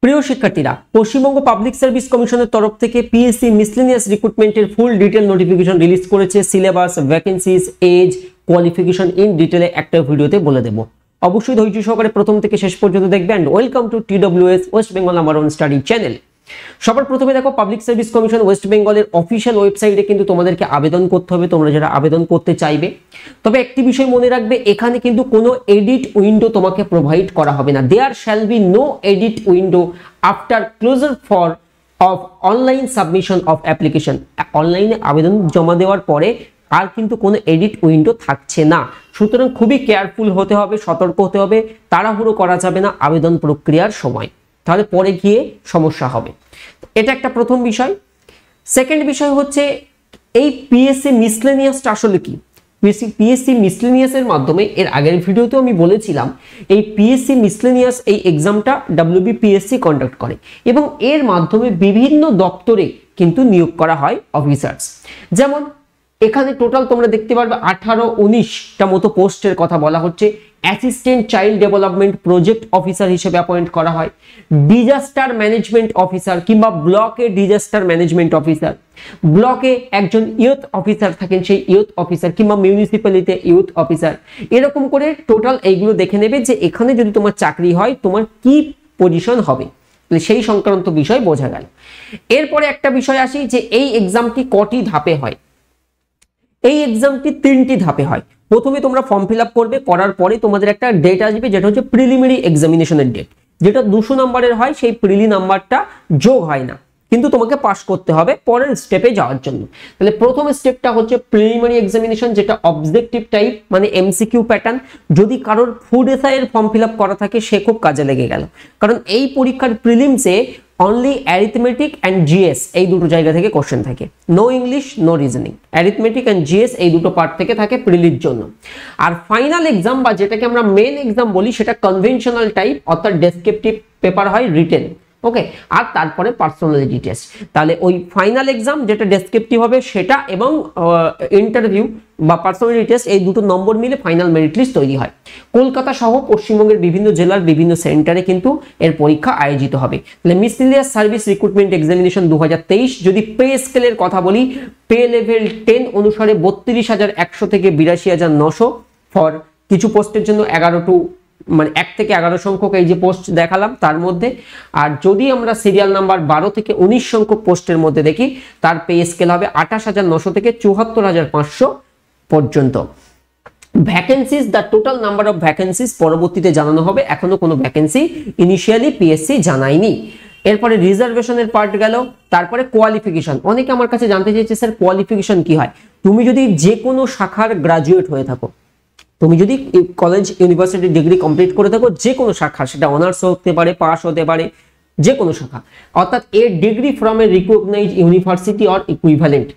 প্রিয় শিক্ষার্থীরা, Paschimbanga public service কমিশনের তরফ থেকে পিএসসি মিসলেনিয়াস রিক্রুটমেন্টের ফুল ডিটেল নোটিফিকেশন রিলিজ করেছে। Syllabus, vacancies, age, qualification in ডিটেলে একটা ভিডিওতে বলে দেব। অবশ্যই ধৈর্য সহকারে প্রথম থেকে শেষ পর্যন্ত দেখবেন। Welcome to TWS West Bengal number 1 study channel. সবার প্রথমে দেখো, পাবলিক সার্ভিস কমিশন ওয়েস্ট বেঙ্গলের অফিসিয়াল ওয়েবসাইটে কিন্তু তোমাদেরকে আবেদন করতে হবে, তোমরা যারা আবেদন করতে চাইবে। তবে একটি বিষয় মনে রাখবে, এখানে কিন্তু কোনো এডিট উইন্ডো তোমাকে প্রোভাইড করা হবে না। There shall be no edit window after closure for of online submission of application. অনলাইনে আবেদন জমা দেওয়ার পরে আর কিন্তু কোনো এডিট উইন্ডো থাকছে না। সুতরাং খুবই কেয়ারফুল হতে হবে, সতর্ক হতে হবে, তাড়াহুড়ো করা যাবে না আবেদন প্রক্রিয়ার সময়, তাহলে পরে গিয়ে সমস্যা হবে। এটা একটা প্রথম বিষয়। সেকেন্ড বিষয় হচ্ছে, এই পিএসসি মিসলেনিয়াসটা আসলে কি? পিএসসি মিসলেনিয়াসের মাধ্যমে, এর আগের ভিডিওতেও আমি বলেছিলাম, এই পিএসসি মিসলেনিয়াস এই এক্সামটা WBPSC কন্ডাক্ট করে এবং এর মাধ্যমে বিভিন্ন দপ্তরে কিন্তু নিয়োগ করা হয় অফিসার্স। যেমন এখানে টোটাল তোমরা দেখতে পারবে 18-19টা মতো পোস্টের কথা বলা হচ্ছে। Assistant child development project officer হিসেবে অ্যাপয়েন্ট করা হয়, ডিজাস্টার ম্যানেজমেন্ট অফিসার কিংবা ব্লকে ডিজাস্টার ম্যানেজমেন্ট অফিসার, ব্লকে একজন ইউথ অফিসার থাকেন, সেই ইউথ অফিসার, কিংবা মিউনিসিপ্যালিটিতে ইউথ অফিসার। এরকম করে টোটাল এইগুলো দেখে নেবে যে এখানে যদি তোমার চাকরি হয় তোমার কি পজিশন হবে, সেই সংক্রান্ত বিষয় বোঝা গেল। এরপরে একটা বিষয় আসি যে এই এক্সামটি কটি ধাপে হয়। এই এক্সামটি 3টি ধাপে হয়। প্রথমে তোমরা ফর্ম ফিল আপ করবে, করার পরে তোমাদের একটা ডেট আসবে যেটা হচ্ছে প্রিলিমিনারি এক্সামিনেশনের ডেট, যেটা 200 নম্বরের হয়। সেই প্রিলি নাম্বারটা যোগ হয় না, কিন্তু তোমাকে পাস করতে হবে পরের স্টেপে যাওয়ার জন্য। তাহলে প্রথম স্টেপটা হচ্ছে প্রিলিমিনারি এক্সামিনেশন, যেটা অবজেক্টিভ টাইপ, মানে MCQ প্যাটার্ন। যদি কারোর ফুড এসআই এর ফর্ম ফিল আপ করা থাকে, সে খুব কাজে লেগে গেল, কারণ এই পরীক্ষার প্রিলিমসে অনলি অ্যারিথমেটিক অ্যান্ড জিএস এই দুটো জায়গা থেকে কোশ্চেন থাকে, no English no reasoning. Arithmetic and GS এই দুটো পার্ট থেকে থাকে প্রিলির জন্য। আর ফাইনাল এক্সাম বা যেটাকে আমরা মেন এক্সাম বলি, সেটা কনভেনশনাল টাইপ, অর্থাৎ ডেসক্রিপটিভ পেপার হয়, রিটেন, ওকে, আর তারপরে পার্সোনালিটি টেস্ট। তাহলে ওই ফাইনাল এক্সাম যেটা ডেসক্রিপটিভ হবে সেটা, এবং ইন্টারভিউ বা পার্সোনালিটি টেস্ট, এই দুটো নম্বর মিলে ফাইনাল মেরিট লিস্ট তৈরি হয়। কলকাতা সহ পশ্চিমবঙ্গের বিভিন্ন জেলার বিভিন্ন সেন্টারে কিন্তু এর পরীক্ষা আয়োজিত হবে। তাহলে মিসলেনিয়াস সার্ভিস রিক্রুটমেন্ট এক্সামিনেশন 2023, যদি পে স্কেলের কথা বলি, পে লেভেল 10 অনুসারে 32,100 থেকে 82,900 ফর কিছু পোস্টের জন্য 1 থেকে 11 সংখ্যক এই যে পোস্ট দেখালাম তার মধ্যে। আর যদি আমরা সিরিয়াল নাম্বার 12 থেকে 19 সংখ্যক পোস্টের মধ্যে দেখি, তার পে স্কেল হবে 28,900 থেকে 74,500 পর্যন্ত। Vacancies, the total number of vacancies পরবর্তীতে জানানো হবে, এখনো কোনো ভ্যাকেন্সি ইনিশিয়ালি পিএসসি জানায়নি। এরপরে রিজার্ভেশনের পার্ট গেল। তারপরে কোয়ালিফিকেশন। অনেকে আমার কাছে জানতে চাইছে, স্যার কোয়ালিফিকেশন কি হয়? তুমি যদি যে কোনো শাখার গ্রাজুয়েট হয়ে থাকো, তুমি যদি কলেজ ইউনিভার্সিটি ডিগ্রি কমপ্লিট করে থাকো, যে কোনো শাখা, সেটা অনার্স হতে পারে, পাস হতে পারে, যে কোনো শাখা, অর্থাৎ a degree from a recognised university or equivalent.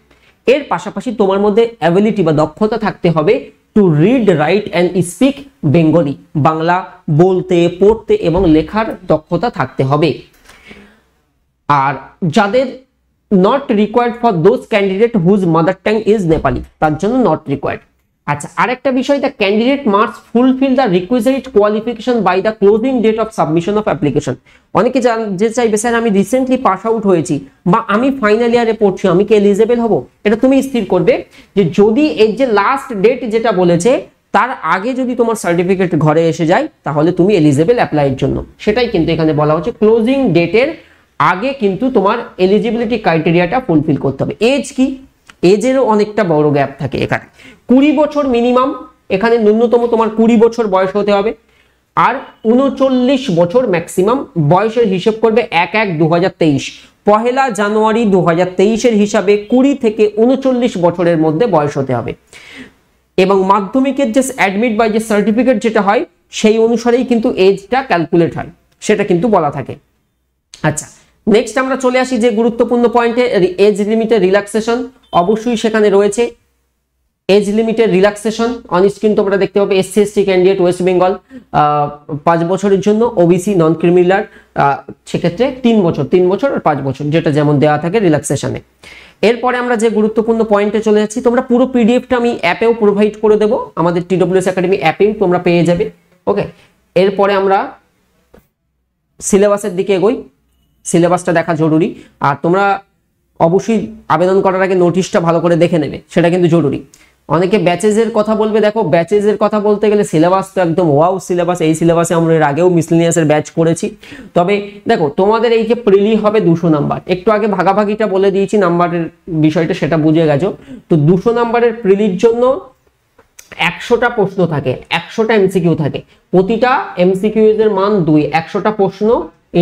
এর পাশাপাশি তোমার মধ্যে অ্যাবিলিটি বা দক্ষতা থাকতে হবে to read, write and speak Bengali, Bangla বলতে, পড়তে এবং লেখার দক্ষতা থাকতে হবে। আর যাদের not required for those candidate whose mother tongue is Nepali, তার জন্য নট রিকোয়ার্ড। আচ্ছা, আরেকটা বিষয়, the candidate must fulfil the requisite qualification by the closing date of submission of application. অনেকে যে চাইবে, স্যার আমি রিসেন্টলি পাস আউট হয়েছি বা আমি ফাইনাল ইয়ারে পড়ছি, আমি কি এলিজেবল হব? এটা তুমি স্থির করবে যে যদি এই যে লাস্ট ডেট যেটা বলেছে তার আগে যদি তোমার সার্টিফিকেট ঘরে এসে যায়, তাহলে তুমি এলিজেবল অ্যাপ্লাইয়ের জন্য। সেটাই কিন্তু এখানে বলা হচ্ছে, ক্লোজিং ডেটের আগে কিন্তু তোমার এলিজিবিলিটি ক্রাইটেরিয়াটা ফুলফিল করতে হবে। এজ কি? এজেরও অনেকটা বড় গ্যাপ থাকে এখানে। 20 বছর মিনিমাম, এখানে ন্যূনতম তোমার 20 বছর বয়স হতে হবে। আর 39 বছর ম্যাক্সিমাম। বয়সের হিসেব করবে 1/1/2023, 1 জানুয়ারি 2023 এর হিসাবে 20 থেকে 39 বছরের মধ্যে বয়স হতে হবে। এবং মাধ্যমিকের যে অ্যাডমিট বা যে সার্টিফিকেট যেটা হয়, সেই অনুসারেই কিন্তু এজটা ক্যালকুলেট হয়, সেটা কিন্তু বলা থাকে। আচ্ছা, নেক্সট আমরা চলে আসি যে গুরুত্বপূর্ণ পয়েন্টে, এজ লিমিটের রিল্যাক্সেশন। অবশ্যই সেখানে রয়েছে এজ লিমিটের রিল্যাক্সেশন। অন স্ক্রিন তোমরা দেখতে পাবে, SC ST candidate West Bengal 5 বছরের জন্য, ওবিসি নন ক্রিমিনাল সেক্ষেত্রে 3 বছর আর 5 বছর, যেটা যেমন দেওয়া থাকে রিল্যাক্সেশনে। এরপরে আমরা যে গুরুত্বপূর্ণ পয়েন্টে চলে যাচ্ছি, তোমরা পুরো পিডিএফটা আমি অ্যাপেও প্রোভাইড করে দেবো, আমাদের TWS একাডেমি অ্যাপেও তোমরা পেয়ে যাবে, ওকে। এরপরে আমরা সিলেবাসের দিকে এগোই। সিলেবাসটা দেখা জরুরি। আর তোমরা অবশ্যই আবেদন করার আগে নোটিশটা ভালো করে দেখে নেবে, সেটা কিন্তু জরুরি। অনেকে ব্যাচেসের কথা বলবে, দেখো ব্যাচেসের কথা বলতে গেলে সিলেবাস তো একদম ওয়াও সিলেবাস। এই সিলেবাসে আমরা এর আগেও মিসলেনিয়াসের ব্যাচ করেছি। তবে দেখো তোমাদের এই যে প্রিলি হবে 200 নাম্বার, একটু আগে ভাগাভাগিটা বলে দিয়েছি নাম্বারের বিষয়টা, সেটা বুঝে গেছো। তো 200 নাম্বারের প্রিলির জন্য 100টা প্রশ্ন থাকে, 100টা এমসিকিউ থাকে। প্রতিটা এমসিকিউ এর মান 2, 100টা প্রশ্ন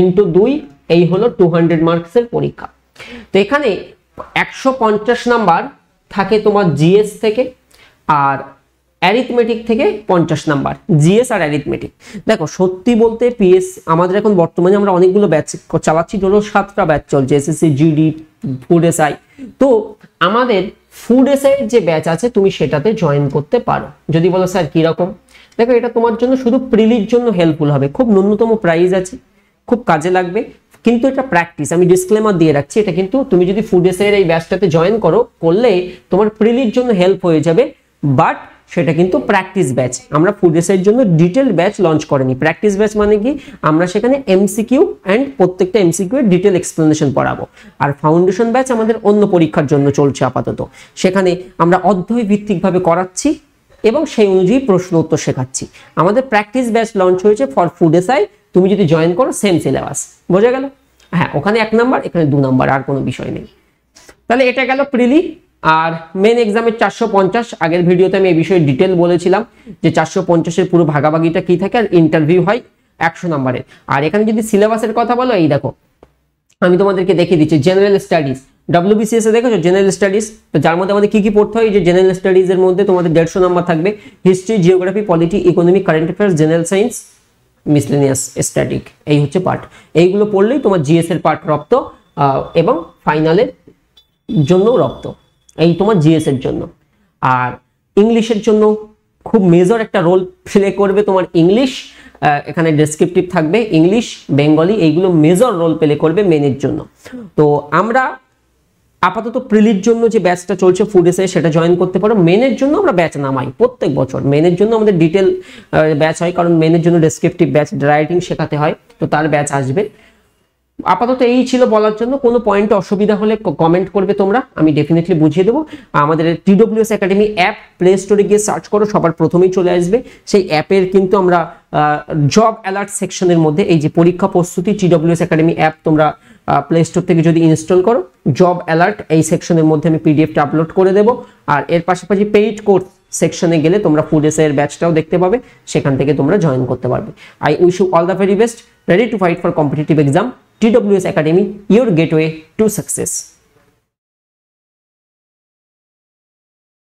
ইন্টু 2, এই হলো 200 মার্কসের পরীক্ষা। তো এখানে 150 নাম্বার থাকে তোমার জিএস থেকে, আর অ্যারিথমেটিক থেকে 50 নাম্বার, জিএস আর অ্যারিথমেটিক। দেখো সত্যি বলতে পিএস আমাদের এখন বর্তমানে আমরা অনেকগুলো ব্যাচ চালাচ্ছি, ধরো 7টা ব্যাচ চলছে, এসএসসি, জিডি, ফুড এসআই। তো আমাদের ফুড এসআই যে ব্যাচ আছে তুমি সেটাতে জয়েন করতে পারো। যদি বলো স্যার কিরকম, দেখো এটা তোমার জন্য শুধু প্রিলির জন্য হেল্পফুল হবে, খুব ন্যূনতম প্রাইস আছে, খুব কাজে লাগবে। কিন্তু এটা প্র্যাকটিস, আমি ডিসক্লেমার দিয়ে রাখছি, এটা কিন্তু তুমি যদি ফুড এসআই এর এই ব্যাচটাতে জয়েন করলে তোমার প্রিলির জন্য হেল্প হয়ে যাবে, বাট সেটা কিন্তু প্র্যাকটিস ব্যাচ। আমরা ফুড এসআই এর জন্য ডিটেল ব্যাচ লঞ্চ করিনি। প্র্যাকটিস ব্যাচ মানে কি, আমরা সেখানে এমসিকিউ এন্ড প্রত্যেকটা এমসিকিউ এর ডিটেল এক্সপ্লেনেশন পড়াবো। আর ফাউন্ডেশন ব্যাচ আমাদের অন্য পরীক্ষার জন্য চলছে আপাতত, সেখানে আমরা অধ্যয় ভিত্তিকভাবে করাচ্ছি এবং সেই অনুযায়ী প্রশ্ন উত্তর শেখাচ্ছি। আমাদের প্র্যাকটিস ব্যাচ লঞ্চ হয়েছে ফর ফুড এসআই, তুমি যদি জয়েন করো সেম সিলেবাস, বোঝা গেল? হ্যাঁ, ওখানে 1 নাম্বার, এখানে 2 নাম্বার, আর কোনো বিষয় নেই। তাহলে এটা গেল প্রিলি। আর মেন এক্সামের 450, আগের ভিডিওতে আমি এই বিষয়ে ডিটেল বলেছিলাম যে 450-এর পুরো ভাগাভাগিটা কি থাকে, আর ইন্টারভিউ হয় 100 নাম্বারের। আর এখানে যদি সিলেবাসের কথা বলো, এই দেখো আমি তোমাদেরকে দেখিয়ে দিচ্ছি। জেনারেল স্টাডিজ, WBCS এ দেখেছো জেনারেল স্টাডিজ, তো যার মধ্যে আমাদের কি কি পড়তে হয়, যে জেনারেল স্টাডিজ এর মধ্যে তোমাদের 150 নাম্বার থাকবে। History, geography, polity, economy, current affairs, general science, miscellaneous, static, এই হচ্ছে পার্ট। এইগুলো পড়লেই তোমার জিএস এর পার্ট রপ্ত, এবং ফাইনালের জন্য রপ্ত, এই তোমার জিএস এর জন্য। আর ইংলিশের জন্য খুব মেজর একটা রোল প্লে করবে তোমার ইংলিশ, এখানে ডেসক্রিপটিভ থাকবে, ইংলিশ, বেঙ্গলি, এইগুলো মেজর রোল প্লে করবে মেনের জন্য। তো আমরা আপাতত প্রিলির জন্য যে ব্যাচটা চলছে ফুড এসআই, সেটা জয়েন করতে পারো। মেনের জন্য আমরা ব্যাচ নামাই প্রত্যেক বছর, মেনের জন্য আমাদের ডিটেল ব্যাচ হয়, কারণ মেনের জন্য ডেসক্রিপটিভ ব্যাচ, রাইটিং শেখাতে হয়, তো তার ব্যাচ আসবে। আপাতত এই ছিল বলার জন্য। কোনো পয়েন্টে অসুবিধা হলে কমেন্ট করবে তোমরা, আমি ডেফিনেটলি বুঝিয়ে দেবো। আমাদের TWS একাডেমি অ্যাপ প্লে স্টোরে গিয়ে সার্চ করো, সবার প্রথমেই চলে আসবে। সেই অ্যাপের কিন্তু আমরা জব অ্যালার্ট সেকশনের মধ্যে এই যে পরীক্ষা প্রস্তুতি TWS একাডেমি অ্যাপ তোমরা প্লে স্টোর থেকে যদি ইনস্টল করো, জব অ্যালার্ট এই সেকশনের মধ্যে আমি পিডিএফটা আপলোড করে দেবো। আর এর পাশাপাশি পেইড কোর্স সেকশনে গেলে তোমরা ফুড এসআই এর ব্যাচটাও দেখতে পাবে, সেখান থেকে তোমরা জয়েন করতে পারবে। I wish you all the very best, ready to fight for competitive exam. TWS Academy, your gateway to success.